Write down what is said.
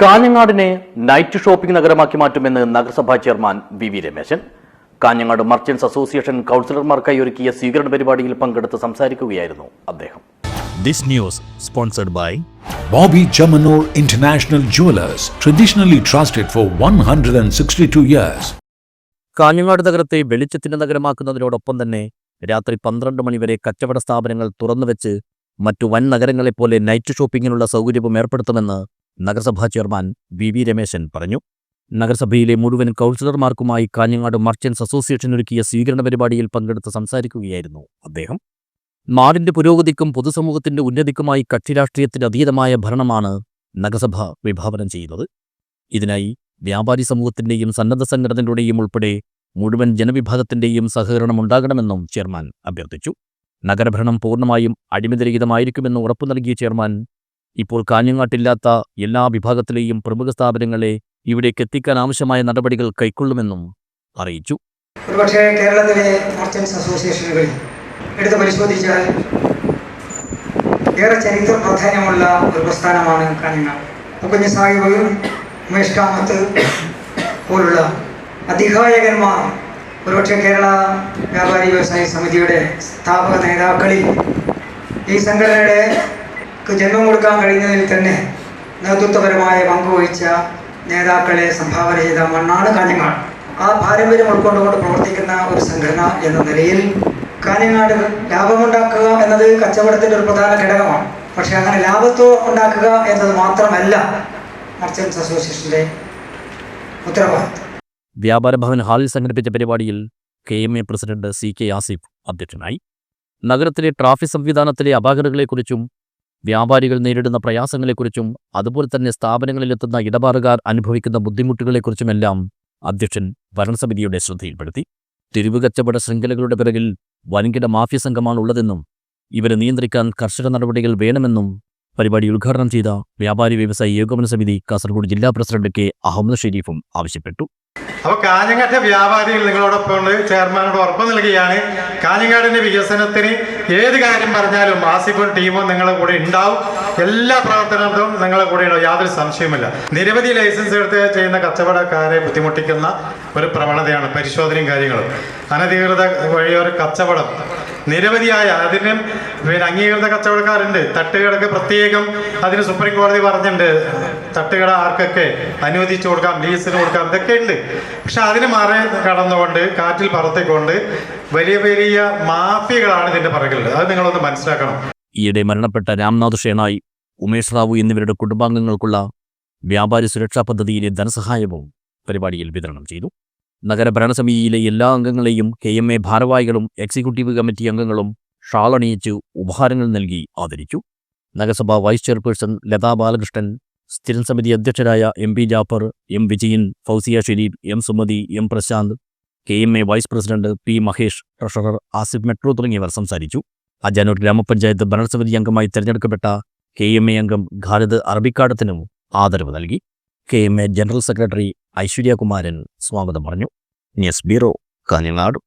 കാഞ്ഞങ്ങാടിനെ night shopping നഗരമാക്കി മാറ്റുമെന്ന് നഗരസഭാ chairman V Rameshan Kanhangad merchants association കൗൺസിലർമാർക്കായി ഒരുക്കിയ സ്വീകരണ പരിപാടിയിൽ പങ്കെടുത്ത് സംസാരിക്കുകയായിരുന്നു അദ്ദേഹം. This news sponsored by Bobby Chamanur International Jewelers, traditionally trusted for 162 years. Kanhangad നഗരത്തെ വെളിച്ചത്തിന്റെ നഗരമാക്കുന്നതിനോടൊപ്പം തന്നെ രാത്രി 12 മണിവരെ കച്ചവട സ്ഥാപനങ്ങൾ തുറന്നുവെച്ച് മറ്റു വൻ നഗരങ്ങളെപ്പോലെ നൈറ്റ് ഷോപ്പിങ്ങിനുള്ള സൗകര്യവും ഏർപ്പെടുത്തുമെന്ന് നഗരസഭാ ചെയർമാൻ വി രമേശൻ പറഞ്ഞു. നഗരസഭയിലെ മുഴുവൻ കൗൺസിലർമാർക്കുമായി കാഞ്ഞങ്ങാട് മർച്ചന്റ്സ് അസോസിയേഷൻ ഒരുക്കിയ സ്വീകരണ പരിപാടിയിൽ പങ്കെടുത്ത് സംസാരിക്കുകയായിരുന്നു അദ്ദേഹം. നാടിന്റെ പുരോഗതിക്കും പൊതുസമൂഹത്തിന്റെ ഉന്നതിക്കുമായി കക്ഷിരാഷ്ട്രീയത്തിന് അതീതമായ ഭരണമാണ് നഗരസഭ വിഭാവനം ചെയ്യുന്നത്. ഇതിനായി വ്യാപാരി സമൂഹത്തിന്റെയും സന്നദ്ധ സംഘടനകളുടെയും ഉൾപ്പെടെ മുഴുവൻ ജനവിഭാഗത്തിന്റെയും സഹകരണം ഉണ്ടാകണമെന്നും ചെയർമാൻ അഭ്യർത്ഥിച്ചു. നഗരഭരണം പൂർണ്ണമായും അഴിമതിരഹിതമായിരിക്കുമെന്ന് ഉറപ്പു നൽകിയ ചെയർമാൻ ഇപ്പോൾ കാഞ്ഞങ്ങാട്ടില്ലാത്ത എല്ലാ വിഭാഗത്തിലെയും പ്രമുഖ സ്ഥാപനങ്ങളെ ഇവിടേക്ക് എത്തിക്കാൻ ആവശ്യമായ നടപടികൾ കൈക്കൊള്ളുമെന്നും അറിയിച്ചു. ഒരുപക്ഷെ കേരളത്തിലെ മർച്ചന്റ്സ് അസോസിയേഷനുകളിൽ എടുത്ത് പരിശോധിച്ചാൽ ഏറെ ചരിത്ര പ്രാധാന്യമുള്ള ഒരു പ്രസ്ഥാനമാണ് കാഞ്ഞങ്ങാട്. മുകുഞ്ഞ സാഹിബ്, ഉമേഷ് കാമത്ത് പോലുള്ള അധികായകന്മാർ ഒരുപക്ഷെ കേരള വ്യാപാരി വ്യവസായ സമിതിയുടെ സ്ഥാപക നേതാക്കളിൽ ഈ സംഘടനയുടെ ജന്മം കൊടുക്കാൻ കഴിയുന്നതിൽ തന്നെ നേതൃത്വപരമായ പങ്കുവഹിച്ച നേതാക്കളെ സംഭാവന ചെയ്ത മണ്ണാണ് കാഞ്ഞങ്ങാട്. ആ പാരമ്പര്യം ഉൾക്കൊണ്ടുകൊണ്ട് പ്രവർത്തിക്കുന്ന ഒരു സംഘടന എന്ന നിലയിൽ കാഞ്ഞങ്ങാട് ലാഭമുണ്ടാക്കുക എന്നത് കച്ചവടത്തിൻ്റെ ഒരു പ്രധാന ഘടകമാണ്. പക്ഷെ അങ്ങനെ ലാഭത്തോ ഉണ്ടാക്കുക എന്നത് മാത്രമല്ല മർച്ചന്റ്സ് അസോസിയേഷന്റെ ഉത്തരവാദിത്വം. വ്യാപാര ഭവൻ ഹാളിൽ സംഘടിപ്പിച്ച പരിപാടിയിൽ KMA പ്രസിഡന്റ് CK ആസിഫ് അധ്യക്ഷനായി. നഗരത്തിലെ ട്രാഫിക് സംവിധാനത്തിലെ അപാകതകളെക്കുറിച്ചും വ്യാപാരികൾ നേരിടുന്ന പ്രയാസങ്ങളെക്കുറിച്ചും അതുപോലെ തന്നെ സ്ഥാപനങ്ങളിലെത്തുന്ന ഇടപാടുകാർ അനുഭവിക്കുന്ന ബുദ്ധിമുട്ടുകളെക്കുറിച്ചുമെല്ലാം അധ്യക്ഷൻ ഭരണസമിതിയുടെ ശ്രദ്ധയിൽപ്പെടുത്തി. തെരുവ് കച്ചവട ശൃംഖലകളുടെ പിറകിൽ വൻകിട മാഫിയ സംഘമാണ് ഉള്ളതെന്നും ഇവരെ നിയന്ത്രിക്കാൻ കർശന നടപടികൾ വേണമെന്നും പരിപാടി ഉദ്ഘാടനം ചെയ്ത വ്യാപാരി വ്യവസായി ഏകോപന സമിതി കാസർഗോഡ് ജില്ലാ പ്രസിഡന്റ് K അഹമ്മദ് ഷെരീഫും ആവശ്യപ്പെട്ടു. അപ്പോൾ കാഞ്ഞങ്ങാട്ടെ വ്യാപാരികൾ നിങ്ങളോടൊപ്പം ചെയർമാനോട് ഉറപ്പ് നൽകുകയാണ്. കാഞ്ഞങ്ങാടിന്റെ വികസനത്തിന് ഏത് കാര്യം പറഞ്ഞാലും ആസിഫും ടീമും നിങ്ങളുടെ കൂടെ ഉണ്ടാവും. എല്ലാ പ്രവർത്തനങ്ങളും നിങ്ങളുടെ കൂടെ ഉണ്ടാവും, യാതൊരു സംശയവുമില്ല. നിരവധി ലൈസൻസ് എടുത്ത് ചെയ്യുന്ന കച്ചവടക്കാരെ ബുദ്ധിമുട്ടിക്കുന്ന ഒരു പ്രവണതയാണ് പരിശോധനയും കാര്യങ്ങളും. അനധികൃത വഴിയൊരു കച്ചവടം നിരവധിയായ അതിനും അംഗീകൃത കച്ചവടക്കാരുണ്ട്. തട്ടുകടക്ക് പ്രത്യേകം അതിന് സുപ്രീം കോടതി പറഞ്ഞിട്ടുണ്ട്, തട്ടുകട ആർക്കൊക്കെ അനുവദിച്ചു കൊടുക്കാം, ലീസിന് കൊടുക്കാം, ഇതൊക്കെ ഉണ്ട്. പക്ഷെ അതിന് കടന്നുകൊണ്ട് കാറ്റിൽ പറത്തിക്കൊണ്ട് വലിയ വലിയ മാഫിയകളാണ് ഇതിന്റെ പിറകിലുള്ളത്. അത് നിങ്ങളൊന്ന് മനസ്സിലാക്കണം. ഈയിടെ മരണപ്പെട്ട രാംനാഥ് ഷേണായി, ഉമേഷ് റാവു എന്നിവരുടെ കുടുംബാംഗങ്ങൾക്കുള്ള വ്യാപാരി സുരക്ഷാ പദ്ധതിയിലെ ധനസഹായവും പരിപാടിയിൽ വിതരണം ചെയ്തു. നഗരഭരണസമിതിയിലെ എല്ലാ അംഗങ്ങളെയും KMA ഭാരവാഹികളും എക്സിക്യൂട്ടീവ് കമ്മിറ്റി അംഗങ്ങളും ഷാളണിയിച്ച് ഉപഹാരങ്ങൾ നൽകി ആദരിച്ചു. നഗരസഭാ വൈസ് ചെയർപേഴ്സൺ ലതാ ബാലകൃഷ്ണൻ, സ്ഥിരം സമിതി അധ്യക്ഷരായ MP Jafar, M Vijayan, Fousiya Sherif, M Sumathi, M Prasanth, KMA vice president P Mahesh, treasurer Asif metro തുടങ്ങിയവർ സംസാരിച്ചു. അജാനൂർ ഗ്രാമപഞ്ചായത്ത് ഭരണസമിതി അംഗമായി തെരഞ്ഞെടുക്കപ്പെട്ട KMA അംഗം ഖാലിദ് അറബിക്കാടത്തിനും ആദരവ് നൽകി. KMA general secretary Aishwarya Kumaran സ്വാഗതം പറഞ്ഞു. News bureau, Kanhangad.